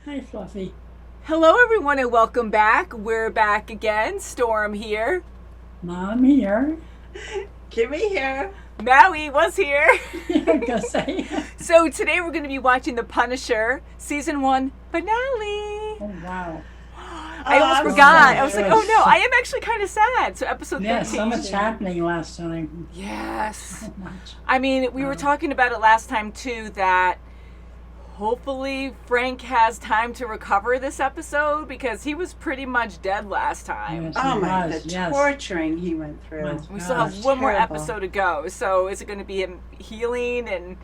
Hi, Fluffy. Hello, everyone, and welcome back. We're back again. Storm here. Mom here. Kimmy here. Maui was here. Yeah, I gotta say. So today we're going to be watching The Punisher Season 1 finale. Oh, wow. I almost I'm forgot. so I was like, good. oh no, I am actually kind of sad. So episode Yeah, 13. so much happening last time. Yes. So much. I mean, we were talking about it last time too, that hopefully Frank has time to recover this episode because he was pretty much dead last time. Yes, Oh it my, was, the yes. torturing he went through. Was. We still have one more terrible. episode to go. So is it going to be him healing and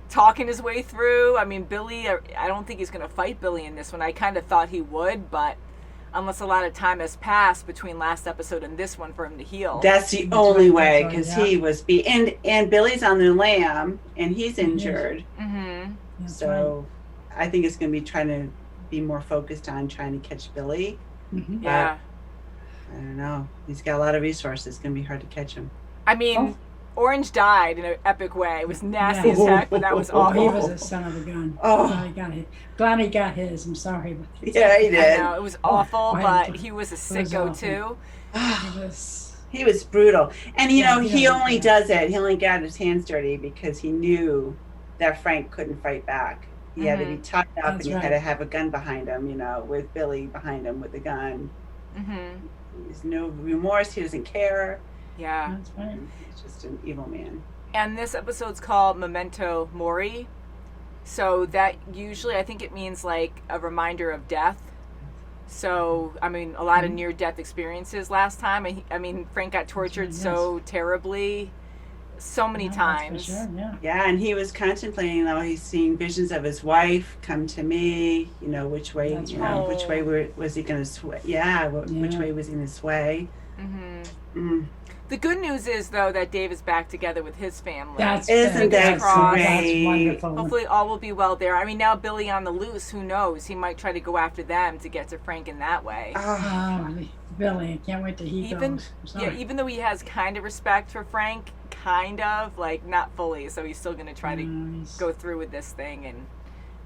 talking his way through? I mean, Billy, I don't think he's going to fight Billy in this one. I kind of thought he would, but unless a lot of time has passed between last episode and this one for him to heal. That's the That's only right, way, that's because right, he was and Billy's on the lam and he's injured. Mm-hmm. That's So I think it's going to be trying to be more focused on trying to catch Billy. right. Mhm. Yeah. I don't know. He's got a lot of resources. It's going to be hard to catch him. I mean, Oh. Orange died in an epic way. It was nasty Yeah. as heck, but that was Oh, he awful. was a son of a gun. Oh. Glad he got it. Glad he got his. I'm sorry. But Yeah, he I did. know, it was awful, I- but he was a was sicko awful. too. It was, He was brutal. And, you Yeah, know, he yeah, only yeah. does it. He only got his hands dirty because he knew that Frank couldn't fight back. He had to be tied up That's and he right. had to have a gun behind him, you know, with Billy behind him with a gun. Mm-hmm. There's no remorse. He doesn't care. Yeah. that's right. He's just an evil man. And this episode's called Memento Mori. So that usually, I think it means like a reminder of death. So, I mean, a lot of near-death experiences last time. I mean, Frank got tortured right, so terribly so many Yeah, that's times. for sure, yeah. Yeah, and he was contemplating, though, he's seeing visions of his wife come to me, you know, which way, That's you know, right. which way was he going to sway? Yeah, which Yeah. way was he going to sway? Mm-hmm. Mm. The good news is, though, that Dave is back together with his family. That's Isn't that's- that That's great? wonderful. Hopefully all will be well there. I mean, now Billy on the loose, who knows? He might try to go after them to get to Frank in that way. Oh, Oh, Billy, I can't wait till he Even goes. I'm sorry. yeah, even though he has kind of respect for Frank, kind of, like not fully, so he's still going to try to He's- go through with this thing and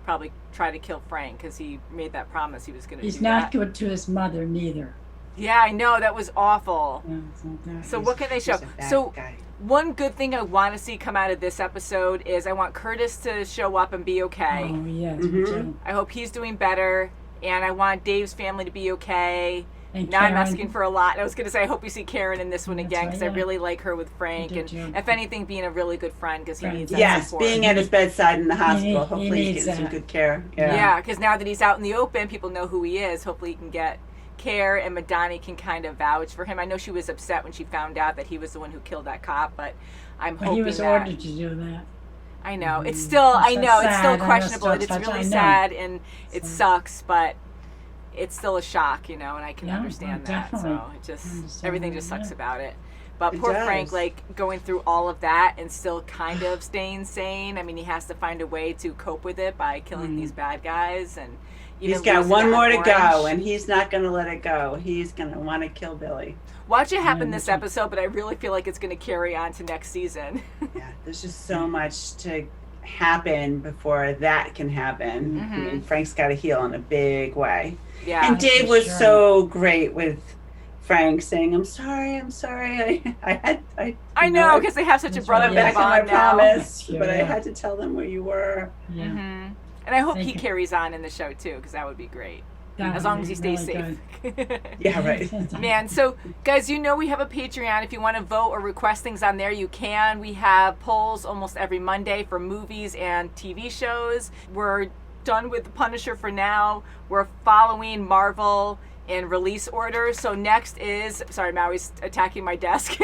probably try to kill Frank because he made that promise he was going to He's do not that. good to his mother neither. Yeah, I know, that was awful. Yeah, it's not that. So what can they show? he's a bad So guy. one good thing I want to see come out of this episode is I want Curtis to show up and be okay. Oh yes, Mhm. me too. I hope he's doing better, and I want Dave's family to be okay. And Now I'm Karen- asking for a lot. I was going to say I hope you see Karen in this one That's again right, because I yeah. really like her with Frank, did and too. if anything, being a really good friend because he Friend, needs that's that Yes, support. being at his bedside in the hospital. he Hopefully he's needs getting some that. good care. Yeah. Yeah, because now that he's out in the open, people know who he is. Hopefully, he can get care, and Madani can kind of vouch for him. I know she was upset when she found out that he was the one who killed that cop, but I'm But hoping he was that. ordered to do that. I know it's still. That's I know it's sad. still I know, questionable. it's and still it's touch- really I know. sad, and it So- sucks, but it's still a shock, and I can Yeah, understand well, that. So definitely. it just Understand everything that, just sucks yeah. about it. But It poor does. Frank, like going through all of that and still kind of staying sane. I mean, he has to find a way to cope with it by killing these bad guys, and even He's got losing one out more on to go, Orange. and he's not going to let it go. He's going to want to kill Billy. Watch it happen Yeah, this me too. episode, but I really feel like it's going to carry on to next season. Yeah, there's just so much to happen before that can happen. I mean, Frank's got to heal in a big way. Yeah. And Dave for was sure. so great with Frank saying, I'm sorry. I know, because they have such a That's right, I'm brotherly back on my bond now. promise, Yeah, but I yeah. had to tell them where you were. Yeah. Mhm. And I hope Thank he you. carries on in the show too, because that would be great. That As would long be as he stays really safe. Yeah, right. good. Man, so guys, we have a Patreon. If you want to vote or request things on there, you can. We have polls almost every Monday for movies and TV shows. We're done with The Punisher for now. We're following Marvel in release order. So next is, sorry, Maui's attacking my desk,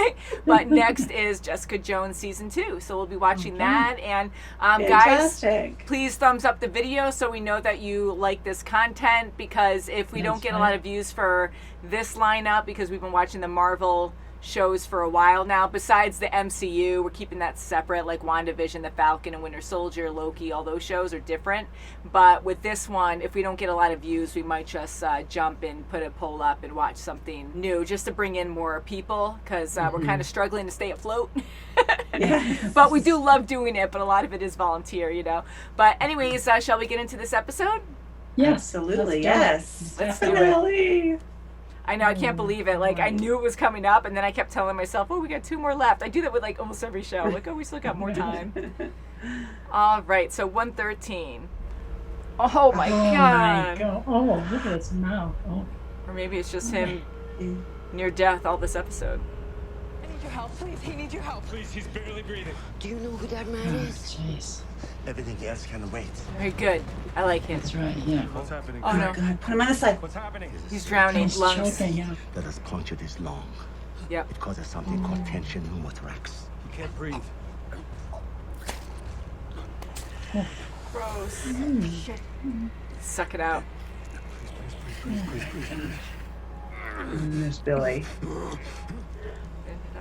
but next is Jessica Jones season 2. So we'll be watching Okay. that. And guys, Fantastic. please thumbs up the video so we know that you like this content, because if we don't That's get a right. lot of views for this lineup, because we've been watching the Marvel shows for a while now, besides the MCU, we're keeping that separate, like WandaVision, The Falcon and Winter Soldier, Loki, all those shows are different. But with this one, if we don't get a lot of views, we might just jump and put a poll up and watch something new just to bring in more people, because we're kind of struggling to stay afloat. But we do love doing it, but a lot of it is volunteer, But anyways, shall we get into this episode? Yes. Absolutely, let's do it. yes. Let's do it. Definitely. I know, I can't believe it. Like, I knew it was coming up, and then I kept telling myself, oh, we got 2 more left. I do that with, like, almost every show. Like, oh, we still got more time. All right, so 113. Oh, my God. Oh, look at his mouth. Oh, Or maybe it's just him near death all this episode. I need your help, please. He needs your help. Please, he's barely breathing. Do you know who that man is? jeez. Everything else can wait. Very good. I like him. That's right, yeah. What's happening? Oh, no. God, put him on the side. What's happening? He's drowning. He's Lungs. choking, yeah. Let us puncture this long. Yep. It causes something called tension pneumothorax. He can't breathe. Gross. Shit. Suck it out. There's Billy.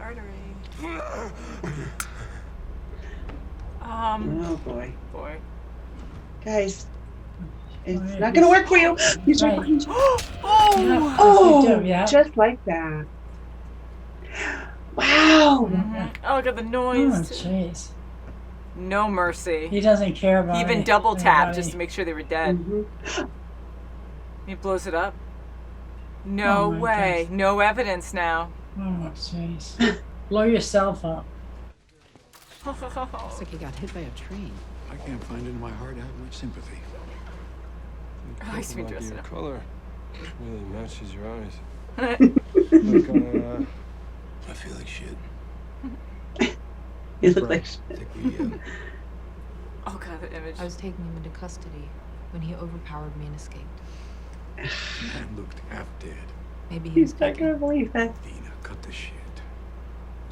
Artery. Oh boy. Boy. Guys, it's yeah, not going to work for you. He's Right. Oh! Oh, Yes, we do, yeah. just like that. Wow. Oh, look at the Oh, noise. jeez. No mercy. He doesn't care about He even it. double tapped Anybody. just to make sure they were dead. Mhm. He blows it up. No Oh my way. gosh. No evidence now. Oh, jeez. Blow yourself up. Looks like he got hit by a train. I can't find in my heart how much sympathy. I see me dressing up. Color really matches your eyes. Like, I feel like shit. You look like I think we, Oh god, the image. I was taking him into custody when he overpowered me and escaped. man looked half dead. Maybe he was he's not going to believe that. Dina, cut the shit.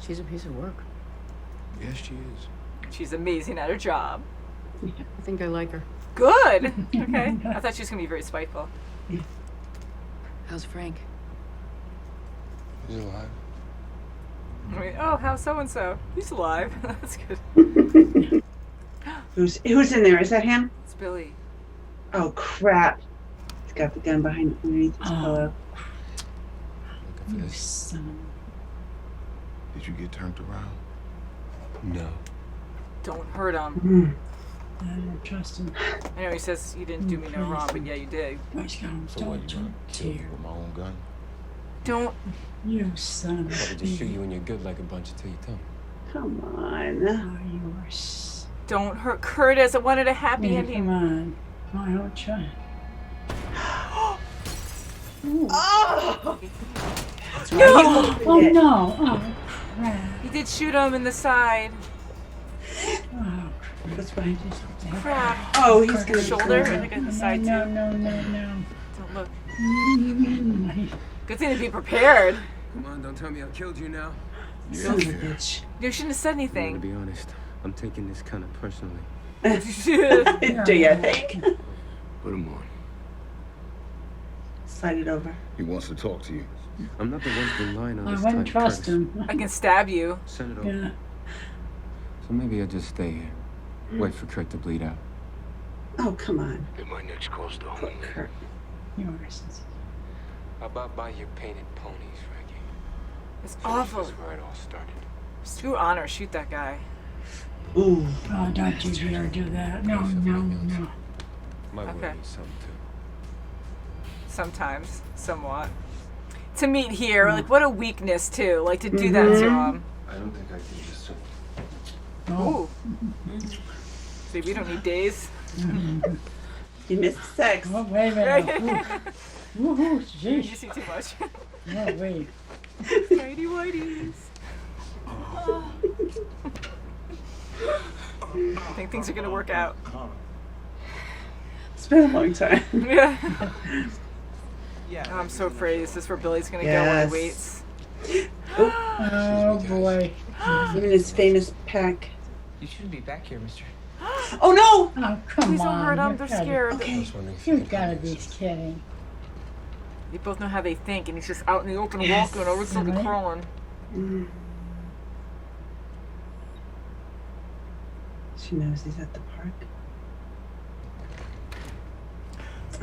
She's a piece of work. Yes, she is. She's amazing at her job. I think I like her. Good. Okay. I thought she was gonna be very spiteful. How's Frank? he's alive. I mean, oh, how's so and so? He's alive. That's good. Who's in there? Is that him? It's Billy. Oh, crap. He's got the gun behind underneath his pillow. Looking for You this. son Did you get turned around? No. Don't hurt him. Mm. I don't trust him. I know he says you didn't do me no wrong, but yeah, you did. He's going, So what, don't you gonna kill me tear. with my own gun? Don't. You son of Probably a just shoot bitch. you when you're good like a bunch until you don't. Come on. Oh, you are s- Don't hurt Curtis. I wanted a happy Yeah, ending. come on. Oh, I don't try. Oh! No! Oh, no. Oh, crap. He did shoot him in the side. Oh, What's behind you? Crap. Oh, he's going to Shoulder? I think on the side no, too. no, no, Don't look. no. Good thing to be prepared. Come on, don't tell me I killed you now. Son of a bitch. You shouldn't have said I'm gonna anything. be honest. I'm taking this kind of personally. Do you think? Put him on. Slide it over. He wants to talk to you. I'm not the one who's been lying on I this wouldn't time, trust Curtis. him. I can stab you. Send it over. Yeah. So maybe I'll just stay here. Wait for Kurt to bleed out. Oh, come on. Get my next close though. Poor Kurt. You are sensitive. How about buy your painted ponies, Reggie? It's awful. That's where it all started. Just through honor, shoot that guy. Ooh. Oh, don't you dare do that. No, no, no. My Okay. word means something too. Sometimes, somewhat. To meet here, like what a weakness too. Like to do that to him. I don't think I can just. Oh. Ooh. See, we don't need days. You missed sex. Oh, wait a minute. Woohoo, You jeez. see too much. No, wait. Tidy whities. I think things are gonna work out. It's been a long time. Yeah. Oh, I'm so afraid. Is this where Billy's gonna go when he waits? Oh, boy. Even his famous pack. You shouldn't be back here, mister. Oh, no! Oh, come Please don't on. hurt them. You They're gotta- scared. I Okay. was wondering if You could gotta help be me. kidding. They both know how they think, and he's just out in the open Yes. walking over something Right. crawling. Mm. She knows he's at the park.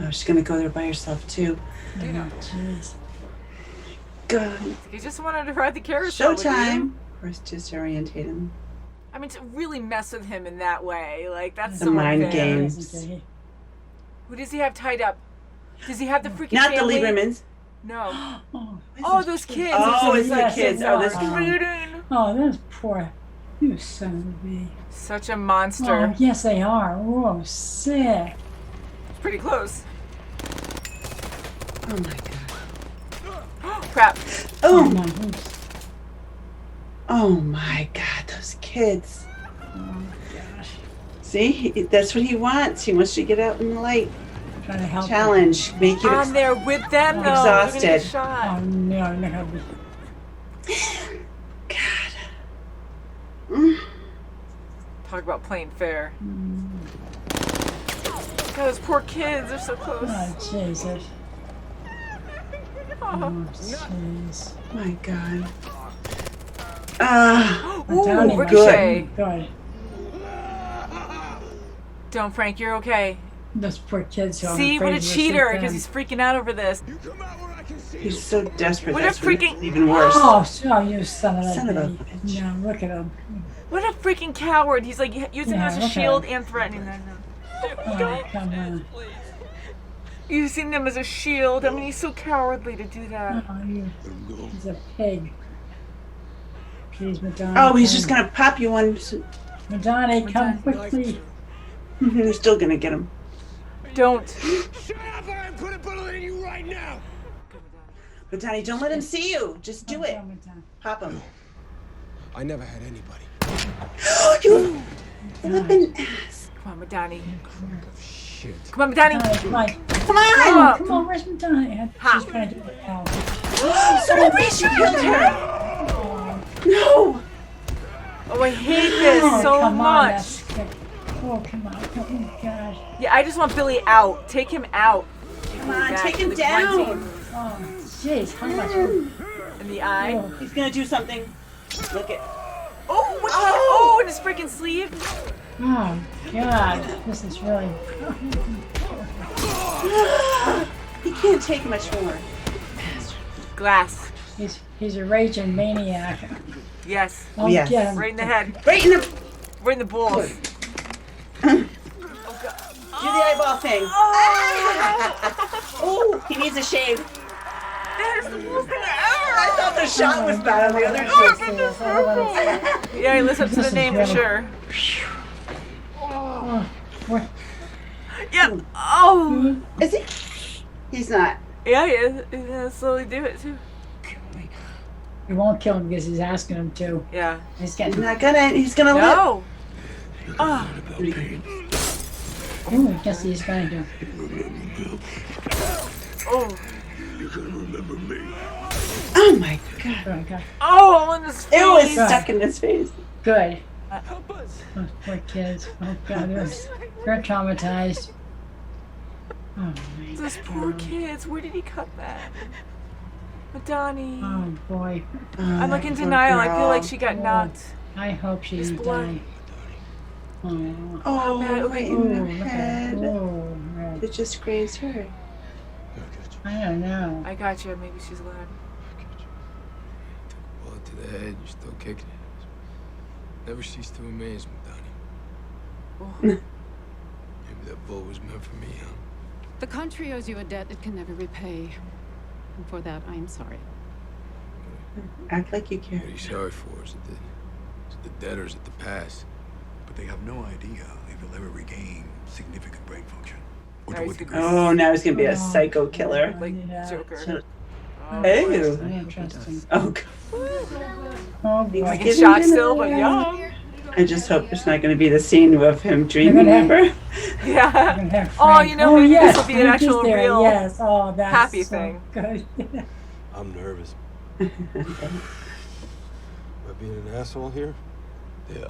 Oh, she's gonna go there by herself too. Oh, jeez. God. He just wanted to ride the carousel with you. Showtime. Of course, disorientate him. I mean, to really mess with him in that way, like that's The so mind unfair. game. Isn't he? Who does he have tied up? Does he have the freaking Not family? the Liebermans. No. Oh, Oh, those kids. Oh, it's the Yes, kids. Oh, this. oh, those poor. You son of a bee. Such a monster. Oh, yes, they are. Whoa, sick. It's pretty close. Oh my god. Crap. Oh, Oh. my goodness. Oh my god, those kids. Oh, gosh. See, that's what he wants. He wants you to get out in the light. Trying to help. Challenge. Make you On there with them, though. Exhausted. They're gonna get shot. Oh, no, no. God. Mm. Talk about playing fair. Mm. God, those poor kids. They're so close. Oh, Jesus. Oh. Oh, jeez. My god. Ah. Down Ooh, in Ricochet. Good. Don't, Frank. You're okay. Those poor kids. Who I'm See, what afraid a will cheater, shoot because them. he's freaking out over this. He's so desperate. What a That's what freaking- makes it even worse. Oh, you son of a Son of a bee. bitch. No, look at him. What a freaking coward. He's like using it Yeah, as a look at shield him. and threatening them. Oh, come on. Using them as a shield. I mean, he's so cowardly to do that. Oh, he's a pig. Please, Madonna. Oh, he's just gonna pop you one. Madonna, come quickly. You're still gonna get him. Don't. Shut up or I put a bullet in you right now! But Donnie, don't let him see you. Just do it. Madonna. Pop him. I never had anybody. You flippin' ass. Come on, Madani. Shit. Come on, Madani. Madonna, come on. Come on! Come on, where's Madonna? Ha. She's trying to do it now. So wait, you killed her. No. Oh, I hate this Oh, so come on, much. that's good. Oh, come on. Oh, gosh. Yeah, I just want Billy out. Take him out. Come on, Back take to him the down. quarantine. Oh, jeez, how much? In the eye. Oh, He's gonna do something. Look at. Oh, what oh, in his freaking sleeve. oh, God. This is really... He can't take much more. Glass. He's a raging maniac. Yes. Oh, Yes. get him. Right in the head. Right in the. Right in the balls. Do the eyeball thing. Oh, he needs a shave. That is the worst thing I thought the shot was bad on the other cheek. Yeah, he lives up to the name for sure. Oh, what? Yep. Oh. Is he? He's not. Yeah, he is. He's gonna slowly do it too. He won't kill him because he's asking him to. Yeah. He's He's getting... not gonna. He's gonna live. No. Ah. Ooh, I guess he's going to. Oh. Oh my god. Oh, God. Oh, in his face. It was stuck in his face. Good. Those poor kids. Oh, God. They're traumatized. Oh, my Those poor kids. Where did he cut that? Madani. Oh, boy. I'm like in poor denial. I feel girl. like she got knocked. I hope she His didn't blood. die. Oh. Oh, bad. right Okay. in Ooh, the look at head. that. Oh, right. It just grazed her. I don't know. I got you. Maybe she's glad. Bullet to the head, you're still kicking it. Never cease to amaze me, Donnie. Oh. Maybe that bullet was meant for me, huh? The country owes you a debt it can never repay. And for that, I am sorry. Act like you care. What are you sorry for? Is it the debt or is it the past? But they have no idea if he'll ever regain significant brain function. Or Now to he's what gonna- degree. Oh, now he's gonna be a psycho killer. Like Yeah. Joker. Ew. Interesting. Oh, God. Oh, boy. Like in shock still, but yeah. I just hope there's not going to be the scene of him dreaming. gonna have- Remember? Yeah. Gonna have Oh, Frank. you know, maybe yes, this will be an Frank is actual there. real Yes. Oh, that's happy so thing. Good. I'm nervous. Am I being an asshole here? Yeah.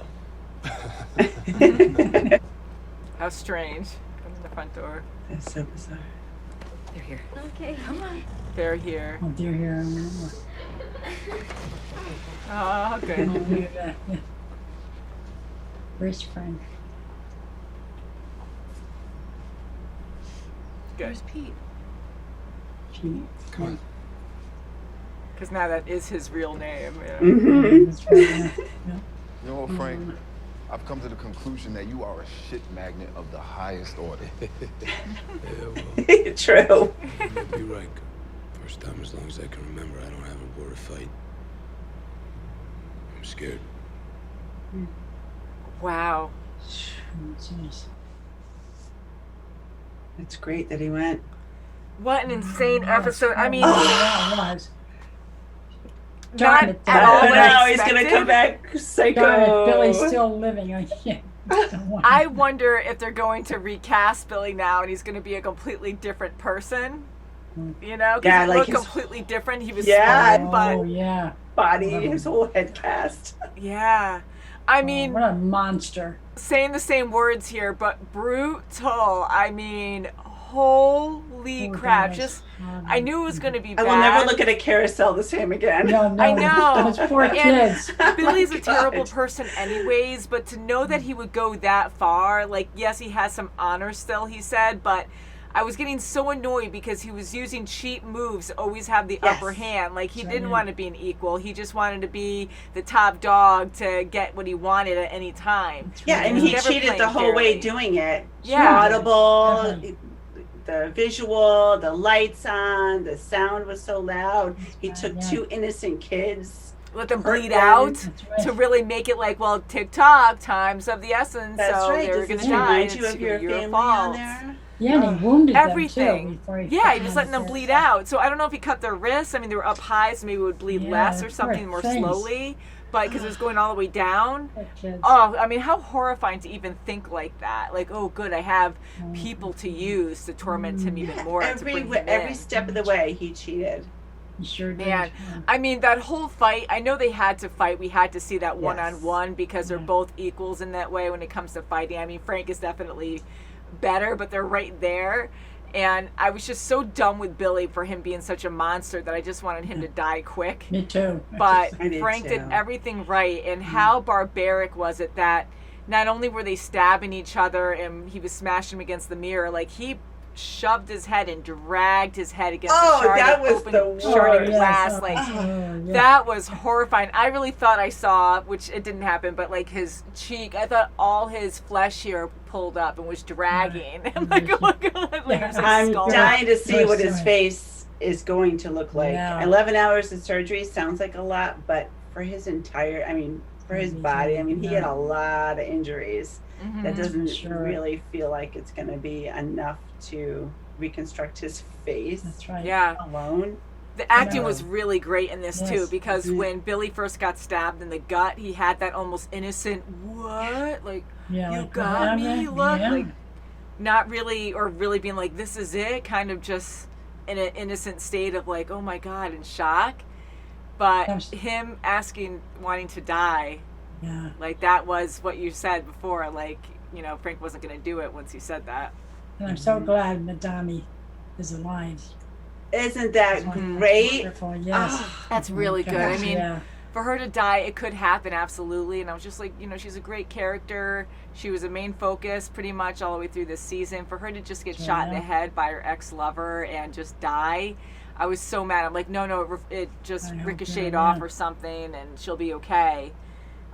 How strange. Comes in the front door. That's so bizarre. They're here. Okay, come on. They're here. Oh, dear, here. Oh, Oh, good. look at that. Yeah. Where's Frank? Good. Where's Pete? Pete. Come on. Because now that is his real name. Yeah. Mm-hmm. That's right, yeah. You know what, Frank? I've come to the conclusion that you are a shit magnet of the highest order. True. You might be right. First time as long as I can remember, I don't have a border fight. I'm scared. Wow. Jeez. It's great that he went. What an insane episode. I mean, Yeah, it was. not Darn it, at all Oh what I no, he's gonna expected. come back psycho. Darn it, Billy's still living. I can't. I wonder if they're going to recast Billy now and he's going to be a completely different person. You know, because Yeah, he like looked his- completely different. He was Yeah. swollen, but Oh, yeah. Body, his whole head cast. yeah. I mean, What a monster. saying the same words here, but brutal. I mean, holy Poor crap. guy. Just, I knew it was going to be I bad. will never look at a carousel the same again. No, no. I know. Those poor And kids. Billy's Oh my a terrible God. person anyways, but to know that he would go that far, like, yes, he has some honor still, he said, but I was getting so annoyed because he was using cheap moves to always have the Yes. upper hand. Like, he didn't want to be an equal. He just wanted to be the top dog to get what he wanted at any time. Yeah, and He he was never cheated the playing whole way fairly. doing it. Yeah. Audible, Definitely. the visual, the lights on, the sound was so loud. He took Yeah. 2 innocent kids. Let them Hurt bleed them. out That's right. to really make it like, well, TikTok, times of the essence, That's so right. they were Does going this to die. remind you It's of your your family fault. on there? Yeah, and he wounded Everything. them, too. Before Yeah, he was letting them bleed out. So I don't know if he cut their wrists. I mean, they were up high, so maybe it would bleed Yeah, less or poor something more things. slowly. But because it was going all the way down. Poor kids. Oh, I mean, how horrifying to even think like that. Like, oh, good, I have people to use to torment him even more. to bring him Every in. step of the way, he cheated. He sure did. Man, I mean, that whole fight, I know they had to fight. We had to see that one-on-one because they're both equals in that way when it comes to fighting. I mean, Frank is definitely better, but they're right there. And I was just so done with Billy for him being such a monster that I just wanted him to die quick. Me too. But I did Frank did too. everything right. And how barbaric was it that not only were they stabbing each other and he was smashing him against the mirror, like he shoved his head and dragged his head against Oh, the shard that of was open the shard of worst. glass. Yes, Like yeah. that was horrifying. I really thought I saw, which it didn't happen, but like his cheek, I thought all his flesh here pulled up and was dragging. I'm like, oh my god! Like, it was like I'm skull. dying to see what his Sorry. face is going to look like. Yeah. 11 hours of surgery sounds like a lot, but for his entire, I mean, for his body, I mean, he had a lot of injuries. Mhm. That doesn't Sure. really feel like it's going to be enough to reconstruct his face That's right. Yeah. alone. The acting Yeah. was really great in this too, Yes. because Mhm. when Billy first got stabbed in the gut, he had that almost innocent "what?" like Yeah, you like, got me, whatever. look, Yeah. like not really, or really being like this is it, kind of just in an innocent state of like oh my god, in shock. But Yes. him asking, wanting to die, Yeah. like that was what you said before, like you know Frank wasn't going to do it once you said that. And I'm so glad Madame is alive. Isn't that It's wonderful. great? Wonderful, yes. Ah, That's really good. I Gosh, mean, yeah. for her to die, it could happen, absolutely. And I was just like, you know, she's a great character. She was a main focus pretty much all the way through this season. For her to just get shot in the head by her ex-lover and just die, I was so mad. I'm like, no, it just I hope ricocheted not, off yeah. or something and she'll be okay.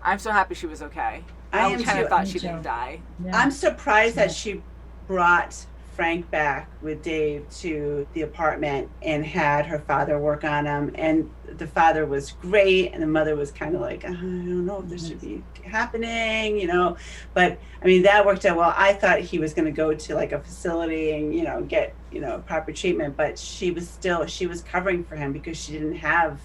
I'm so happy she was okay. I I am kind too. of thought Me she too. didn't die. Yeah. I'm surprised that she brought Frank back with Dave to the apartment and had her father work on him. And the father was great, and the mother was kind of like, I don't know if this should be happening, you know. But I mean, that worked out well. I thought he was going to go to like a facility and, you know, get, you know, proper treatment. But she was covering for him because she didn't have,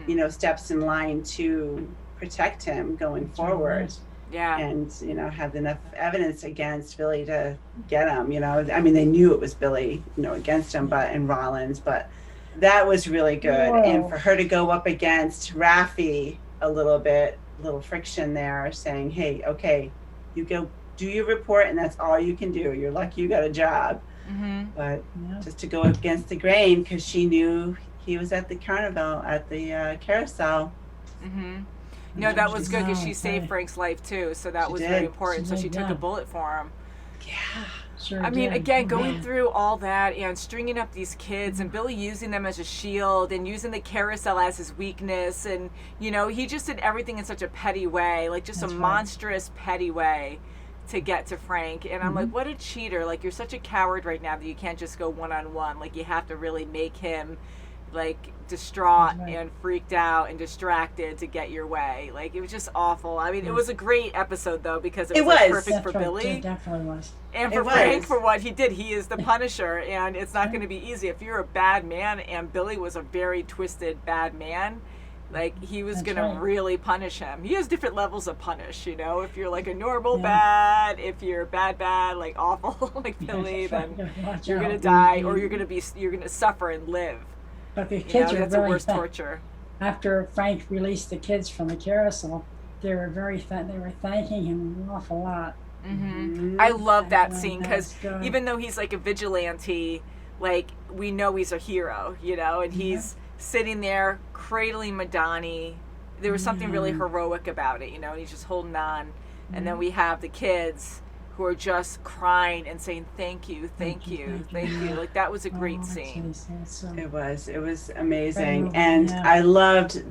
you know, steps in line to protect him going forward. Yeah. And, you know, have enough evidence against Billy to get him, you know. I mean, they knew it was Billy, you know, against him, and Rollins, but that was really good. Whoa. And for her to go up against Raffi a little friction there, saying, hey, okay, you go do your report and that's all you can do. You're lucky you got a job. Mm-hmm. But Yeah. just to go against the grain because she knew he was at the carnival, at the carousel. Mm-hmm. No, that was good because she Okay. saved Frank's life too, so that She was did. very important. She So she did, took yeah. a bullet for him. Yeah. Sure I mean, did. again, going Yeah. through all that and stringing up these kids and Billy using them as a shield and using the carousel as his weakness. And, you know, he just did everything in such a petty way, like just That's a right. monstrous petty way to get to Frank. And I'm like, what a cheater. Like, you're such a coward right now that you can't just go one-on-one. Like, you have to really make him, like, distraught That's right. and freaked out and distracted to get your way. Like, it was just awful. I mean, it was a great episode, though, because it was, like, perfect for That's right, Billy. It definitely was. And for It Frank, was. for what he did, he is the Punisher, and it's not going to be easy. If you're a bad man, and Billy was a very twisted bad man, like, he was That's going to right. really punish him. He has different levels of punish, you know? If you're, like, a normal Yeah. bad, if you're bad, like, awful, like Billy, then Watch you're out. going to die, or you're going to suffer and live. But the You know, kids were that's the really worst torture. After Frank released the kids from the carousel, they were they were thanking him an awful lot. I love that Yeah, scene that because was good. even though he's like a vigilante, like we know he's a hero, you know, and he's sitting there cradling Madani. There was something really heroic about it, you know, and he's just holding on. And then we have the kids who are just crying and saying, thank you, thank you. Like, that was a great scene. It was amazing. moving, And yeah. I loved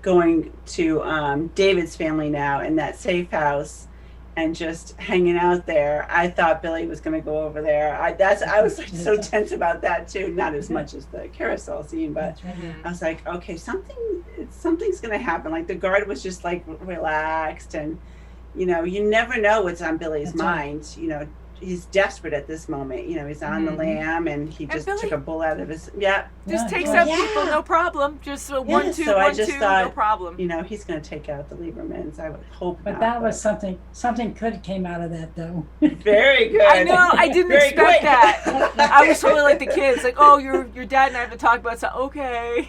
going to David's family now in that safe house and just hanging out there. I thought Billy was going to go over there. I was like so tense about that too. Not as much as the carousel scene, but I was like, okay, something's going to happen. Like the guard was just like relaxed, and you know, you never know what's on Billy's mind. You know, he's desperate at this moment. You know, he's on the lam, and he just Billy took a bull out of his Just takes out people, no problem. Just 1, 2, so I 1, just 2, thought, no problem. You know, he's going to take out the Liebermans. I would hope But not, that was something good came out of that though. very good. I know, I didn't Very expect quick. that. I was totally like the kids, like, oh, your dad and I have to talk about something. Okay.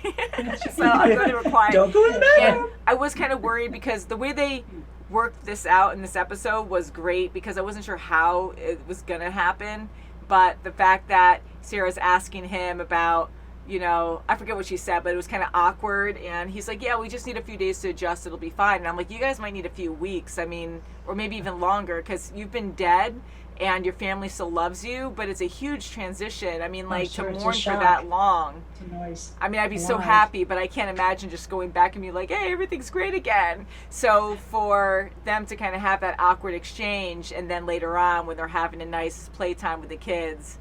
So I'm going to reply. Don't go in the And bathroom. I was kind of worried because the way they worked this out in this episode was great because I wasn't sure how it was going to happen. But the fact that Sarah's asking him about, you know, I forget what she said, but it was kind of awkward. And he's like, yeah, we just need a few days to adjust. It'll be fine. And I'm like, you guys might need a few weeks. I mean, or maybe even longer because you've been dead and your family still loves you. But it's a huge transition. I mean, like sure, to it's a mourn for shock. that long. It's a noise. I mean, I'd be so Alive. happy, but I can't imagine just going back and be like, hey, everything's great again. So for them to kind of have that awkward exchange, and then later on when they're having a nice playtime with the kids,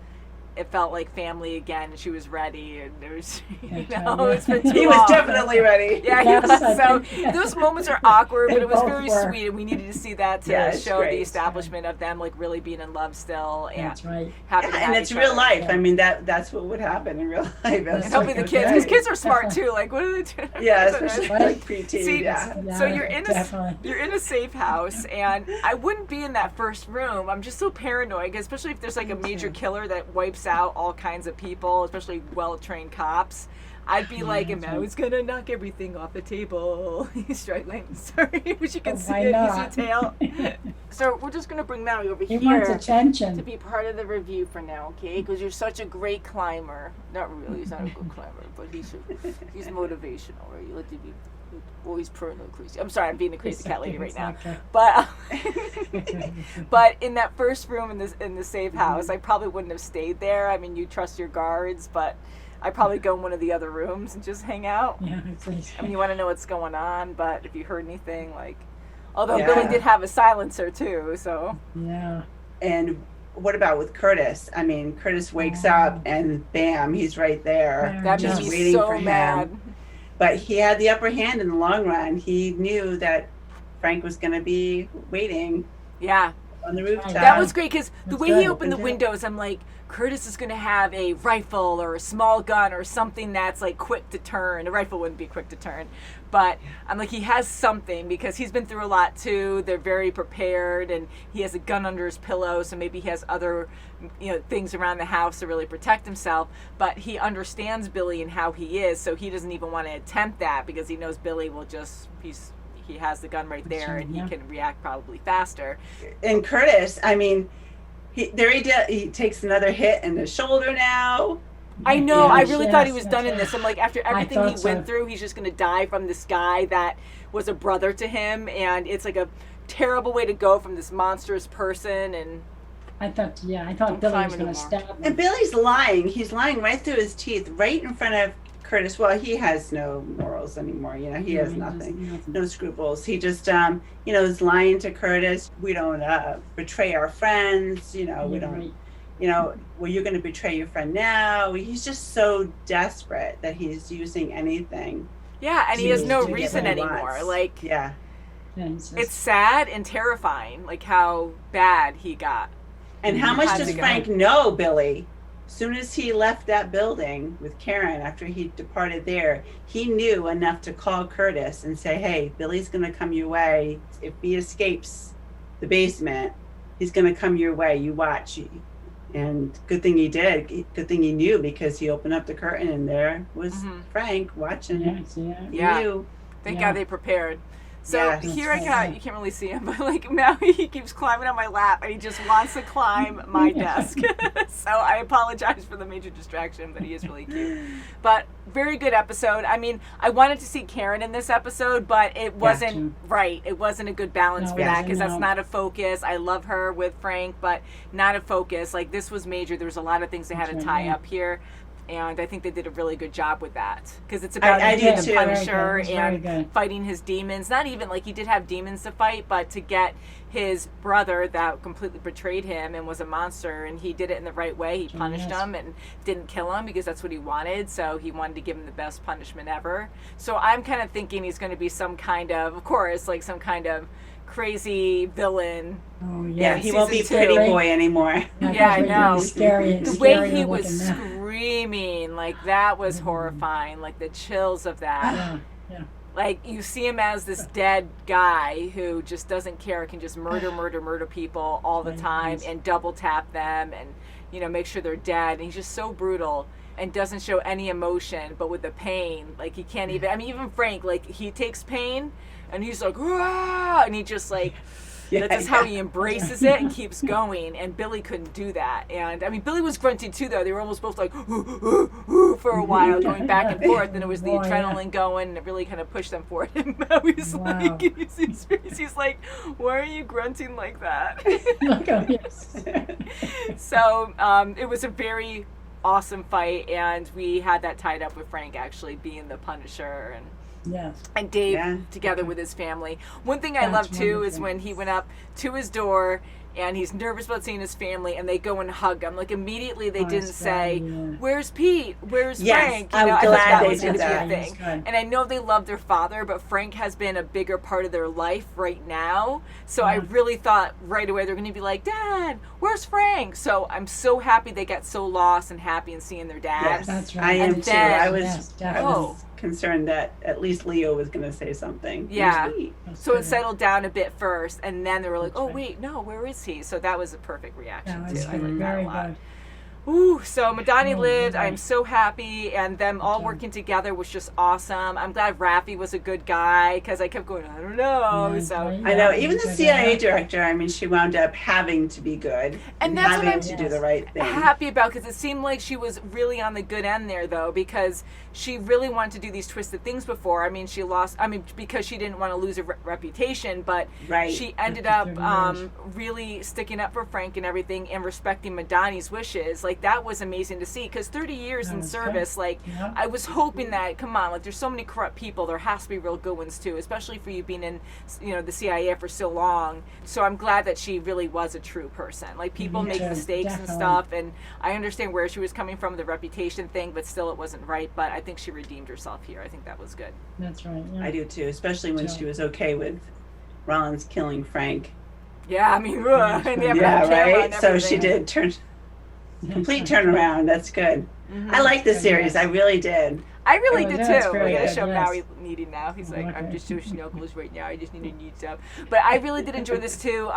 it felt like family again, and she was ready, and it was, you know, it's been too He was long. definitely ready. Yeah, he Yes, was. I So think- those moments are awkward, but They it was both very were. sweet, and we needed to see that to Yeah, it's show great. the establishment of them like really being in love still, and That's right. happy to And have it's each real other. life. I mean, that's what would happen in real life. And That's hopefully the like, kids, okay. because kids are smart too. Like, what are they doing? Yeah, So especially nice. like preteen. See, Yeah. so you're in definitely. you're in a safe house, and I wouldn't be in that first room. I'm just so paranoid, especially if there's like a major killer that wipes out all kinds of people, especially well-trained cops. I'd be like, that's I was gonna knock everything off the table. He's struggling. Sorry, but you can see why it. not? He's a tail. So we're just gonna bring Maui over He here wants attention. to be part of the review for now, okay? Because you're such a great climber. Not really, he's not a good climber, but he's motivational, right? You like to be always paranoid crazy. I'm sorry, I'm being a crazy cat lady right now. Okay. But but in that first room in the safe house, I probably wouldn't have stayed there. I mean, you trust your guards, but I'd probably go in one of the other rooms and just hang out. Yeah, it's I mean, you want to know what's going on, but if you heard anything, like, although Yeah. Billy did have a silencer too, so. yeah. And what about with Curtis? I mean, Curtis wakes up and bam, he's right there. That just made me waiting so for him. mad. But he had the upper hand in the long run. He knew that Frank was going to be waiting Yeah. on the rooftop. That was great because the That's way good. he opened the windows, I'm like, Curtis is going to have a rifle or a small gun or something that's like quick to turn. A rifle wouldn't be quick to turn, but I'm like, he has something because he's been through a lot too. They're very prepared, and he has a gun under his pillow, so maybe he has other, you know, things around the house to really protect himself. But he understands Billy and how he is, so he doesn't even want to attempt that because he knows Billy will just he has the gun right there, and he can react probably faster. And Curtis, I mean, he takes another hit in the shoulder now. I know. Yes, I really thought he yes, was done in that's this. I'm like, after everything he thought went so. through, he's just going to die from this guy that was a brother to him. And it's like a terrible way to go from this monstrous person. And I thought Billy was climb going to anymore. stab him. And Billy's lying. He's lying right through his teeth, right in front of Curtis. Well, he has no morals anymore. You know, he has nothing, no scruples. He just, you know, is lying to Curtis. We don't betray our friends. You know, we don't. Right. You know, well, you're going to betray your friend now. He's just so desperate that he's using anything. Yeah, and he has no to get reason what he anymore. wants. Like, Yeah. it's sad and terrifying, like how bad he got. And how much How's does it go? Frank know, Billy? As soon as he left that building with Karen, after he departed there, he knew enough to call Curtis and say, hey, Billy's going to come your way. If he escapes the basement, he's going to come your way. You watch. And good thing he did. Good thing he knew, because he opened up the curtain and there was Frank watching him. He knew. Thank God they prepared. So Yes. here I got, you can't really see him, but like now he keeps climbing on my lap and he just wants to climb my desk. So I apologize for the major distraction, but he is really cute. But very good episode. I mean, I wanted to see Karen in this episode, but it wasn't right. It wasn't a good balance for that, because that's not a focus. I love her with Frank, but not a focus. Like, this was major. There was a lot of things they had to tie up here. And I think they did a really good job with that, because it's about the Punisher and fighting his demons. Not even like he did have demons to fight, but to get his brother that completely betrayed him and was a monster, and he did it in the right way. He punished him and didn't kill him, because that's what he wanted. So he wanted to give him the best punishment ever. So I'm kind of thinking he's going to be some kind of course, like some kind of crazy villain. Oh, Yeah, he won't be pretty boy anymore. Yeah, I know. The way he was looking now. screaming, like, that was horrifying. Like, the chills of that. Like, you see him as this dead guy who just doesn't care, can just murder people all the time and double tap them and, you know, make sure they're dead. And he's just so brutal and doesn't show any emotion, but with the pain, like, he can't even, I mean, even Frank, like, he takes pain and he's like, "Rah!" And he just like, that's just how he embraces it and keeps going. And Billy couldn't do that. And I mean, Billy was grunting too, though. They were almost both like, for a while, going back and forth. And it was the adrenaline going, and it really kind of pushed them forward. And now he's like, can you see his face? He's like, why are you grunting like that? So it was a very awesome fight. And we had that tied up with Frank actually being the Punisher. And Dave together with his family. One thing I love too is when he went up to his door and he's nervous about seeing his family, and they go and hug him. Like, immediately they didn't say, where's Pete? Where's Frank? You know, I thought that was going to be a thing. And I know they love their father, but Frank has been a bigger part of their life right now. So I really thought right away they're going to be like, Dad, where's Frank? So I'm so happy they got so lost and happy in seeing their dad. Yes, that's right. I am too. I was concerned that at least Leo was going to say something. Yeah. So it settled down a bit first, and then they were like, oh, wait, no, where is he? So that was a perfect reaction, too. I like that a lot. Ooh, so Madani lived. I'm so happy, and them all working together was just awesome. I'm glad Raffi was a good guy, because I kept going, I don't know. I know, even the CIA director, I mean, she wound up having to be good and that's having what I'm to do the right thing. Happy about, because it seemed like she was really on the good end there, though, because she really wanted to do these twisted things before. I mean, she lost, because she didn't want to lose her reputation, but she ended up really sticking up for Frank and everything and respecting Madani's wishes. Like, that was amazing to see, because 30 years in service, like, I was hoping that, come on, like, there's so many corrupt people, there has to be real good ones too, especially for you being in, you know, the CIA for so long. So I'm glad that she really was a true person. Like, people make mistakes and stuff, and I understand where she was coming from, the reputation thing, but still it wasn't right. But I think she redeemed herself here. I think that was good. That's right. I do too, especially when she was okay with Rollins killing Frank. Yeah, I mean, right? So she did complete turnaround. That's good. I like this series. I really did. I really did too. We're gonna show him now. He's needing now. He's like, I'm just so snuggles right now. I just need to need stuff. But I really did enjoy this too.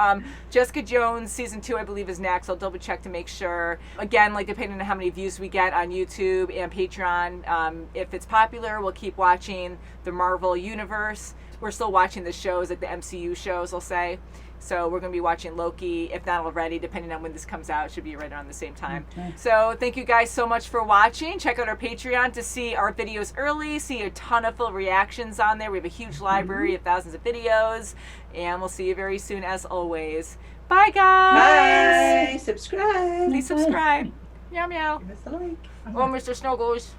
Jessica Jones season 2, I believe, is next. I'll double check to make sure. Again, like, depending on how many views we get on YouTube and Patreon, if it's popular, we'll keep watching the Marvel universe. We're still watching the shows, like the MCU shows, I'll say. So we're going to be watching Loki, if not already, depending on when this comes out. It should be right around the same time. So thank you guys so much for watching. Check out our Patreon to see our videos early, see a ton of full reactions on there. We have a huge library of thousands of videos. And we'll see you very soon, as always. Bye, guys. Bye. Subscribe. Please subscribe. Meow meow. Give us a like. Oh, Mr. Snuggles.